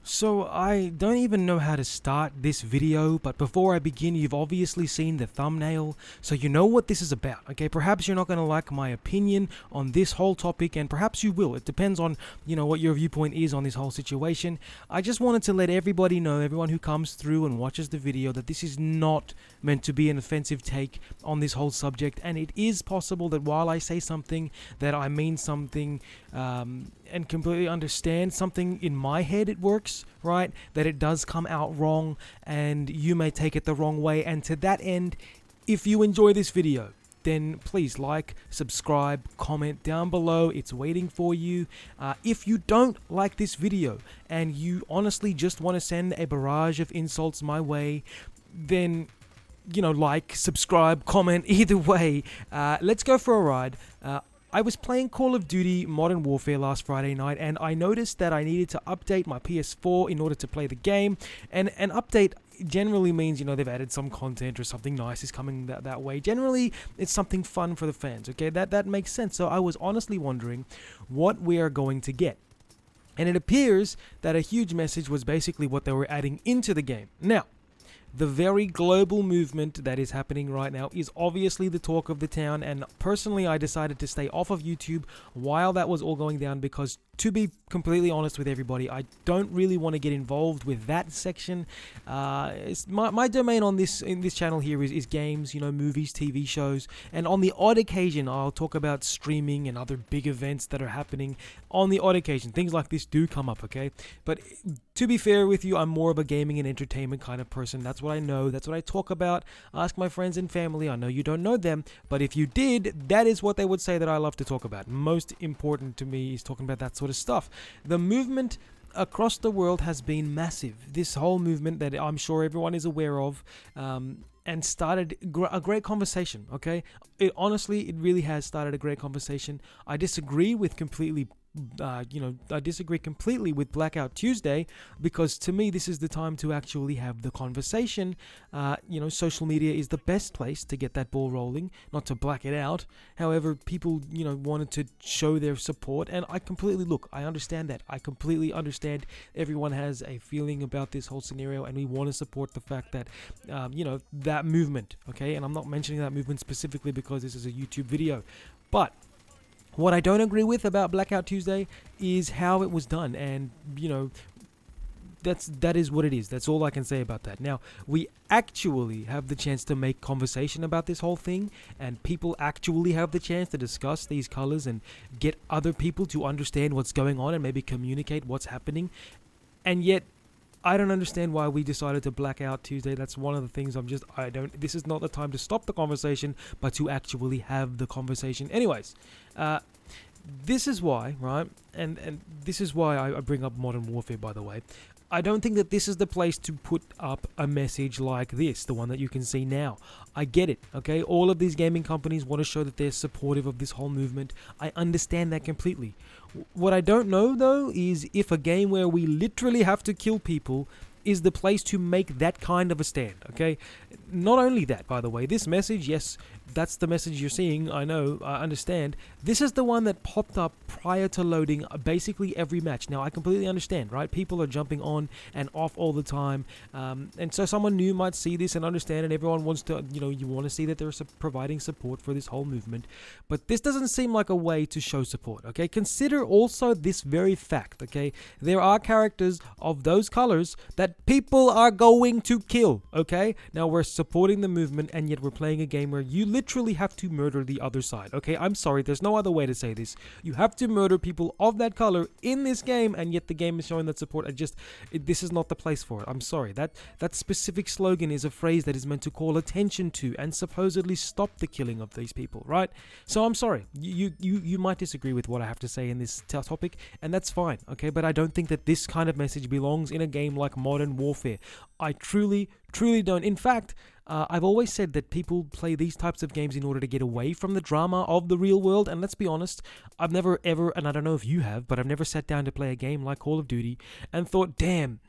So I don't even know how to start this video, but before I begin, you've obviously seen the thumbnail, so you know what this is about, okay? Perhaps you're not going to like my opinion on this whole topic, and perhaps you will. It depends on, what your viewpoint is on this whole situation. I just wanted to let everybody know, everyone who comes through and watches the video, that this is not meant to be an offensive take on this whole subject, and it is possible that while I say something, that I mean something, and completely understand something in my head, it works, right? That it does come out wrong and you may take it the wrong way. And to that end, if you enjoy this video, then please like, subscribe, comment down below. It's waiting for you. If you don't like this video and you honestly just want to send a barrage of insults my way, then like, subscribe, comment, either way. Let's go for a ride. I was playing Call of Duty Modern Warfare last Friday night, and I noticed that I needed to update my PS4 in order to play the game. And an update generally means, they've added some content or something nice is coming that way. Generally, it's something fun for the fans, okay? That makes sense. So I was honestly wondering what we are going to get. And it appears that a huge message was basically what they were adding into the game. Now, the very global movement that is happening right now is obviously the talk of the town, and personally I decided to stay off of YouTube while that was all going down because, to be completely honest with everybody, I don't really want to get involved with that section. My domain in this channel here is games, movies, TV shows, and on the odd occasion I'll talk about streaming and other big events that are happening. On the odd occasion, things like this do come up, okay? But to be fair with you, I'm more of a gaming and entertainment kind of person. That's what I know. That's what I talk about. Ask my friends and family. I know you don't know them, but if you did, that is what they would say that I love to talk about. Most important to me is talking about that sort of stuff. The movement across the world has been massive. This whole movement that I'm sure everyone is aware of, and started a great conversation, okay? It really has started a great conversation. I disagree completely with Blackout Tuesday, because to me this is the time to actually have the conversation. Social media is the best place to get that ball rolling, not to black it out. However, people wanted to show their support, and I understand that. I completely understand everyone has a feeling about this whole scenario, and we want to support the fact that that movement, okay? And I'm not mentioning that movement specifically because this is a YouTube video, but what I don't agree with about Blackout Tuesday is how it was done, and that is what it is. That's all I can say about that. Now, we actually have the chance to make conversation about this whole thing, and people actually have the chance to discuss these colors and get other people to understand what's going on and maybe communicate what's happening. And yet, I don't understand why we decided to black out Tuesday. That's one of the things this is not the time to stop the conversation, but to actually have the conversation. Anyways, this is why, right? And this is why I bring up Modern Warfare, by the way. I don't think that this is the place to put up a message like this, the one that you can see now. I get it, okay? All of these gaming companies want to show that they're supportive of this whole movement. I understand that completely. What I don't know, though, is if a game where we literally have to kill people is the place to make that kind of a stand, okay? Not only that, by the way, this message, yes, that's the message you're seeing, I know, I understand. This is the one that popped up prior to loading basically every match. Now, I completely understand, right? People are jumping on and off all the time, and so someone new might see this and understand, and everyone wants to, you want to see that they're providing support for this whole movement, but this doesn't seem like a way to show support, okay? Consider also this very fact, okay? There are characters of those colors that people are going to kill, okay? Now, we're supporting the movement, and yet we're playing a game where you literally have to murder the other side, okay? I'm sorry, there's no other way to say this. You have to murder people of that color in this game, and yet the game is showing that support. This is not the place for it. I'm sorry. That specific slogan is a phrase that is meant to call attention to and supposedly stop the killing of these people, right? So I'm sorry. You might disagree with what I have to say in this topic, and that's fine, okay? But I don't think that this kind of message belongs in a game like Modern Warfare. I truly don't. In fact, I've always said that people play these types of games in order to get away from the drama of the real world, and let's be honest, I've never ever, and I don't know if you have, but I've never sat down to play a game like Call of Duty and thought, damn,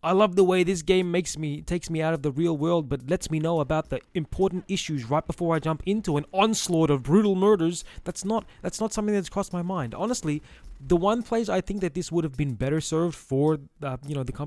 I love the way this game takes me out of the real world, but lets me know about the important issues right before I jump into an onslaught of brutal murders. That's not something that's crossed my mind. Honestly, the one place I think that this would have been better served for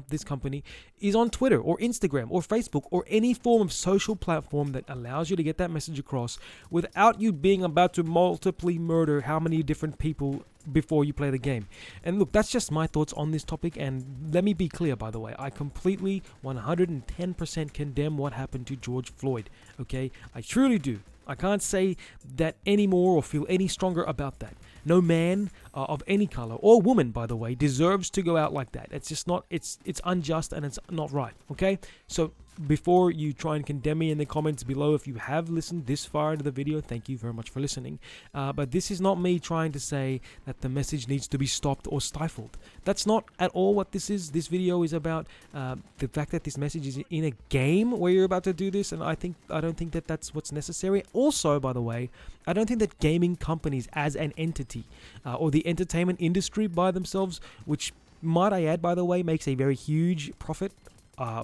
this company is on Twitter or Instagram or Facebook or any form of social platform that allows you to get that message across without you being about to multiply murder how many different people before you play the game. And look, that's just my thoughts on this topic, and let me be clear, by the way, I completely 110% condemn what happened to George Floyd. Okay, I truly do. I can't say that anymore or feel any stronger about that. No man of any color or woman, by the way, deserves to go out like that. It's just not, it's unjust and it's not right. Okay, so before you try and condemn me in the comments below, if you have listened this far into the video, thank you very much for listening. But this is not me trying to say that the message needs to be stopped or stifled. That's not at all what this is. This video is about the fact that this message is in a game where you're about to do this, and I don't think that that's what's necessary. Also, by the way, I don't think that gaming companies as an entity or the entertainment industry by themselves, which might I add, by the way, makes a very huge profit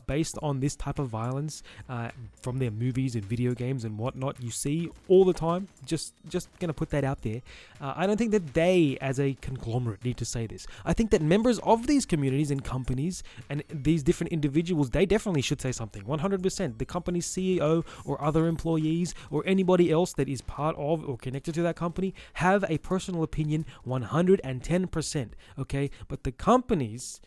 based on this type of violence from their movies and video games and whatnot you see all the time. Just gonna put that out there. I don't think that they as a conglomerate need to say this. I think that members of these communities and companies and these different individuals, they definitely should say something. 100%. The company's CEO or other employees or anybody else that is part of or connected to that company have a personal opinion. 110%. Okay, but the companies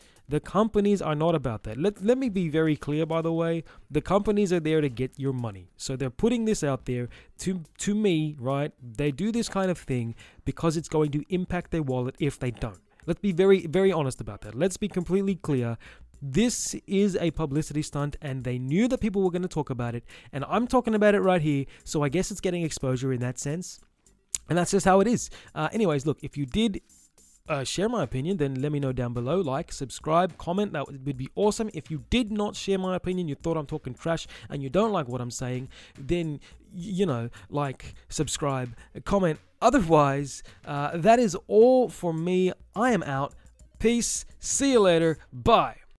are not about that. Let me be very clear, by the way. The companies are there to get your money. So they're putting this out there to me, right? They do this kind of thing because it's going to impact their wallet if they don't. Let's be very, very honest about that. Let's be completely clear. This is a publicity stunt, and they knew that people were going to talk about it. And I'm talking about it right here, so I guess it's getting exposure in that sense. And that's just how it is. Anyways, look, if you did share my opinion, then let me know down below. Like, subscribe, comment. That would be awesome. If you did not share my opinion, you thought I'm talking trash and you don't like what I'm saying, then like, subscribe, comment. Otherwise, that is all for me. I am out. Peace. See you later. Bye.